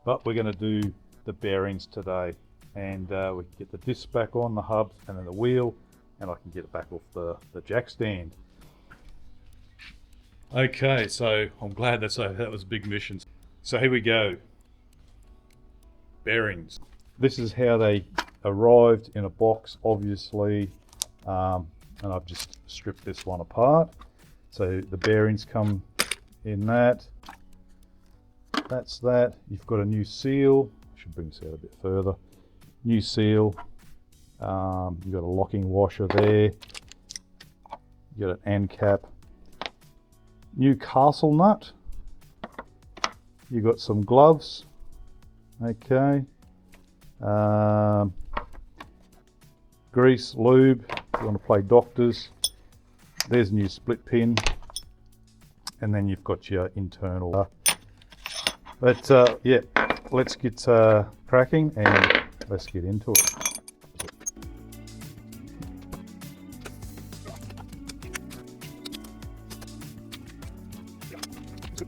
But we're going to do the bearings today, and we can get the disc back on the hubs and then the wheel, and I can get it back off the jack stand. Okay, so I'm glad that was a big mission. So here we go. Bearings. This is how they arrived in a box, obviously, and I've just stripped this one apart. So the bearings come in that. That's that. You've got a new seal. I should bring this out a bit further. New seal. You've got a locking washer there. You got an end cap. New castle nut. You got some gloves. Okay. Grease, lube. If you want to play doctors. There's a new split pin. And then you've got your internal. But yeah, let's get cracking and let's get into it.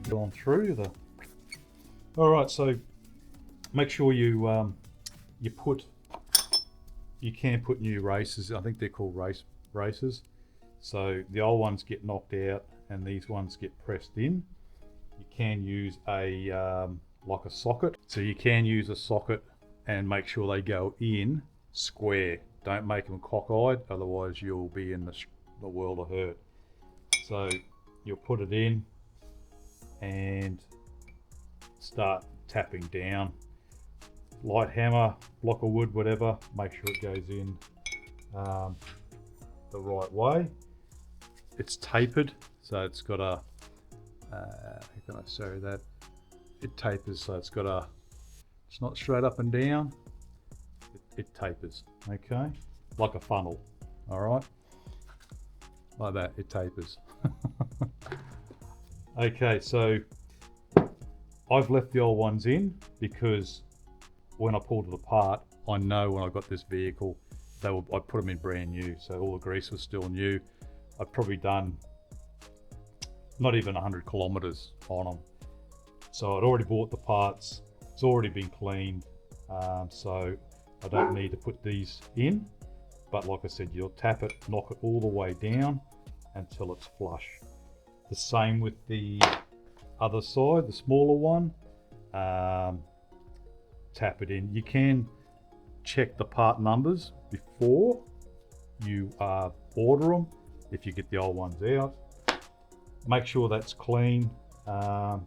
Gone through the. All right, so make sure you can put new races. I think they're called races. So the old ones get knocked out and these ones get pressed in. You can use a like a socket. So you can use a socket and make sure they go in square. Don't make them cockeyed, otherwise you'll be in the world of hurt. So you'll put it in and start tapping down. Light hammer, block of wood, whatever, make sure it goes in the right way. It's tapered, so it's got a, how can I say that? It tapers, so it's not straight up and down, it tapers, okay? Like a funnel, all right? Like that, it tapers. Okay, so I've left the old ones in because when I pulled it apart, I know when I got this vehicle, I put them in brand new, so all the grease was still new. I'd probably done not even 100 kilometers on them. So I'd already bought the parts, it's already been cleaned, so I don't need to put these in. But like I said, you'll tap it, knock it all the way down until it's flush. The same with the other side, the smaller one. Tap it in. You can check the part numbers before you order them if you get the old ones out. Make sure that's clean, nice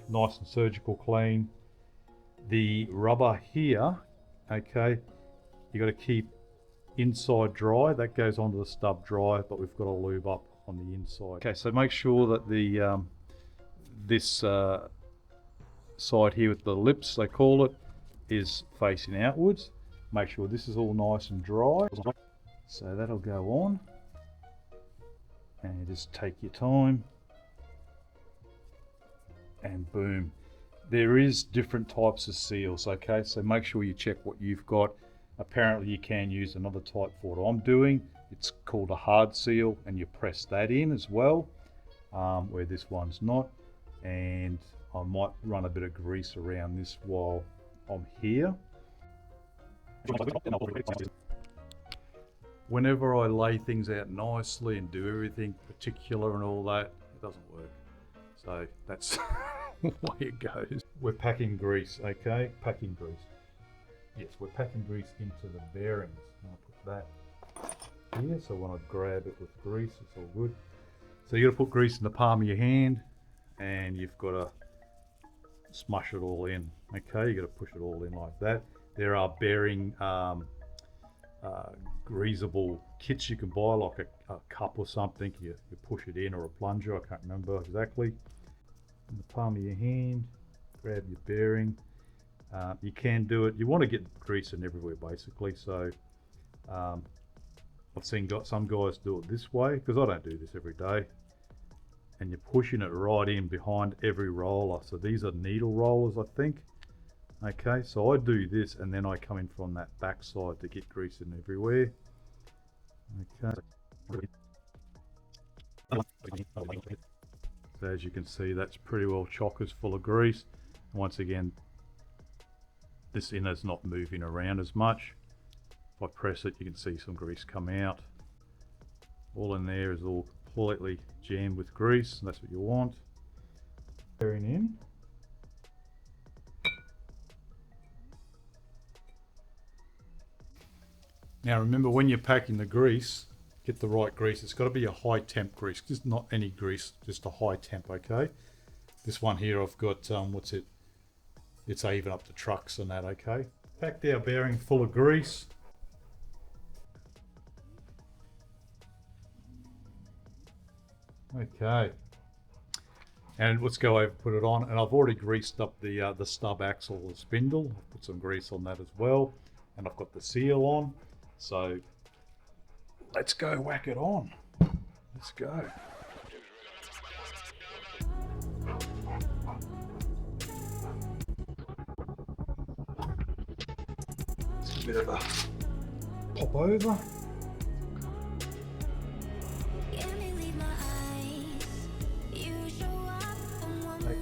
and surgical clean. The rubber here, okay, you got to keep inside dry. That goes onto the stub dry, but we've got to lube up on the inside. Okay, so make sure that the this side here with the lips, they call it, is facing outwards. Make sure this is all nice and dry. So that'll go on. And just take your time. And boom. There is different types of seals, okay? So make sure you check what you've got. Apparently you can use another type for what I'm doing. It's called a hard seal, and you press that in as well, where this one's not. And I might run a bit of grease around this while I'm here. Whenever I lay things out nicely and do everything particular and all that, it doesn't work. So that's the way it goes. We're packing grease, okay? Packing grease. Yes, we're packing grease into the bearings. I'll put that here, so when I grab it with grease, it's all good. So you got to put grease in the palm of your hand, and you've got to smush it all in. Okay, you got to push it all in like that. There are bearing greasable kits you can buy, like a cup or something. You push it in, or a plunger, I can't remember exactly. In the palm of your hand, grab your bearing. You can do it, you want to get grease in everywhere basically, so I've seen some guys do it this way, because I don't do this every day. And you're pushing it right in behind every roller. So these are needle rollers, I think. Okay, so I do this and then I come in from that back side to get grease in everywhere. Okay. So as you can see, that's pretty well chockers full of grease. Once again, this inner's not moving around as much. If I press it, you can see some grease come out. All in there is all completely jammed with grease, and that's what you want. Bearing in. Now remember, when you're packing the grease, get the right grease. It's got to be a high temp grease, just not any grease, just a high temp, okay? This one here I've got, it's even up to trucks and that, okay? Packed our bearing full of grease. Okay. And let's go over, put it on, and I've already greased up the stub axle, the spindle. I've put some grease on that as well, and I've got the seal on. So let's go whack it on. Let's go. It's a bit of a pop over.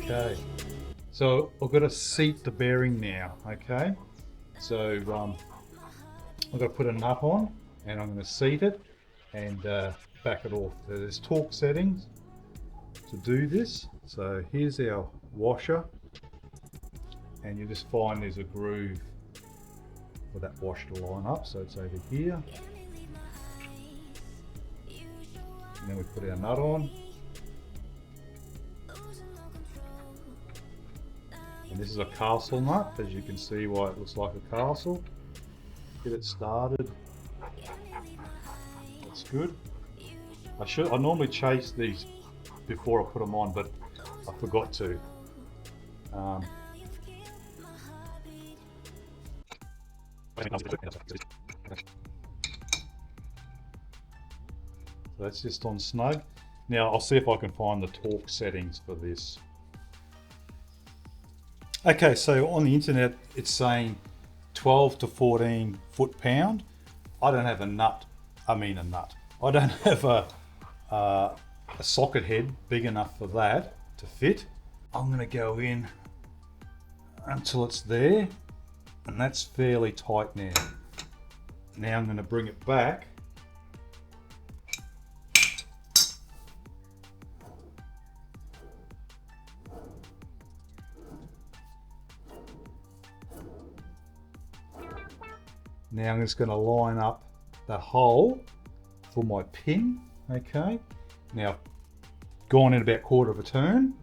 Okay, so I've got to seat the bearing now, okay? So I've got to put a nut on, and I'm going to seat it and back it off. So there's torque settings to do this. So here's our washer, and you just find there's a groove for that washer to line up. So it's over here. And then we put our nut on. And this is a castle nut, as you can see why it looks like a castle. Get it started. That's good. I normally chase these before I put them on, but I forgot to. So that's just on snug. Now I'll see if I can find the torque settings for this. Okay, so on the internet it's saying 12 to 14 foot-pound. I don't have a nut. I don't have a socket head big enough for that to fit. I'm going to go in until it's there, and that's fairly tight now. Now I'm going to bring it back. Now I'm just going to line up the hole for my pin, okay? Now, gone in about quarter of a turn.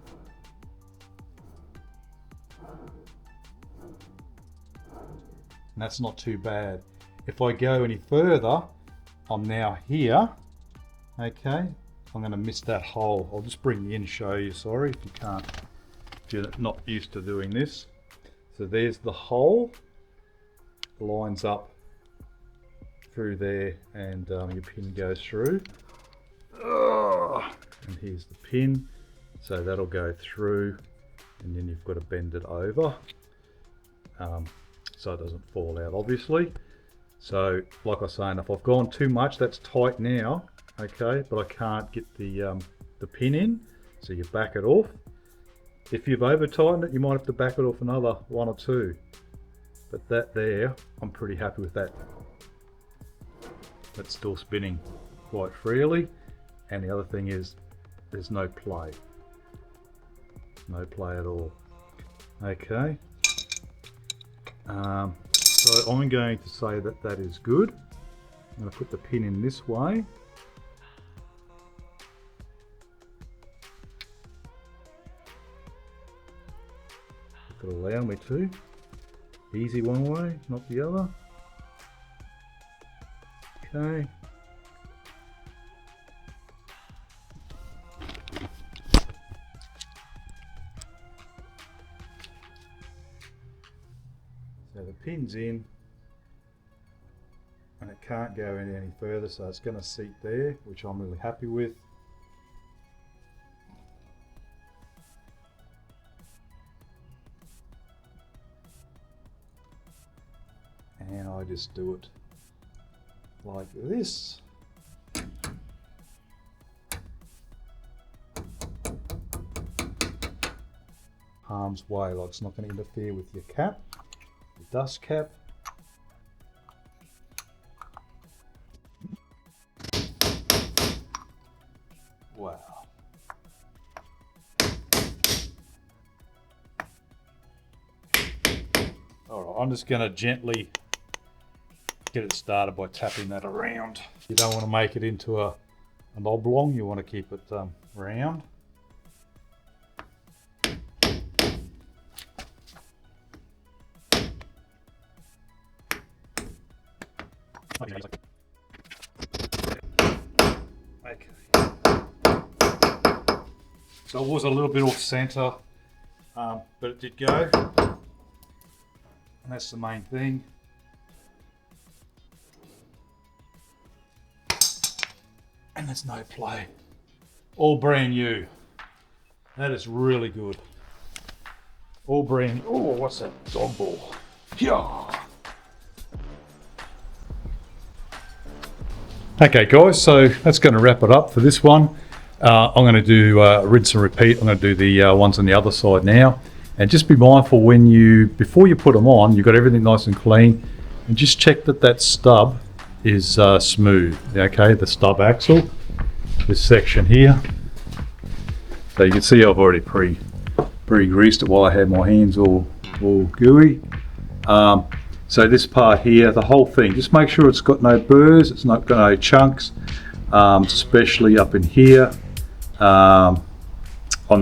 And that's not too bad. If I go any further, I'm now here, okay? I'm going to miss that hole. I'll just bring you in and show you, sorry if you can't, if you're not used to doing this. So there's the hole, lines up through there, and your pin goes through. And here's the pin, so that'll go through, and then you've got to bend it over so it doesn't fall out, obviously. So like I was saying, if I've gone too much, that's tight now, okay, but I can't get the pin in, so you back it off. If you've over tightened it, you might have to back it off another one or two, but that there, I'm pretty happy with that. That's still spinning quite freely, and the other thing is there's no play at all. Okay, so I'm going to say that that is good. I'm going to put the pin in this way. If it'll allow me to. Easy one way, not the other. Okay. So the pin's in, and it can't go any further, so it's going to seat there, which I'm really happy with. And I just do it like this. Harm's way, like it's not going to interfere with your cap. It dust cap. Wow. Alright, I'm just going to gently get it started by tapping that around. You don't want to make it into an oblong, you want to keep it round. Okay. So it was a little bit off center, but it did go, and that's the main thing. And there's no play. All brand new. That is really good. All brand. Oh, what's that? Dog ball. Yeah. Okay, guys. So that's going to wrap it up for this one. I'm going to do rinse and repeat. I'm going to do the ones on the other side now. And just be mindful before you put them on, you've got everything nice and clean, and just check that that stub is smooth. Okay, the stub axle, this section here. So you can see I've already pre-greased it while I had my hands all gooey. So this part here, the whole thing, just make sure it's got no burrs, it's not got no chunks, especially up in here, on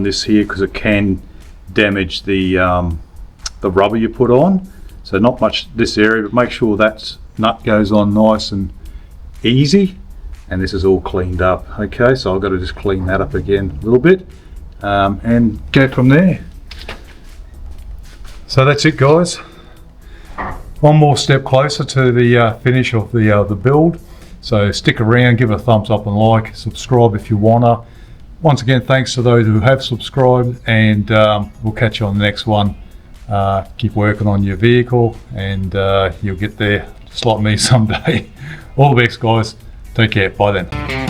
this here, because it can damage the rubber you put on. So not much this area, but make sure that nut goes on nice and easy, and this is all cleaned up. Okay, so I've got to just clean that up again a little bit, and go from there. So that's it, guys. One more step closer to the finish of the build. So stick around, give it a thumbs up and like, subscribe if you wanna. Once again, thanks to those who have subscribed, and we'll catch you on the next one. Keep working on your vehicle, and you'll get there just like me someday. All the best, guys. Take care. Bye then.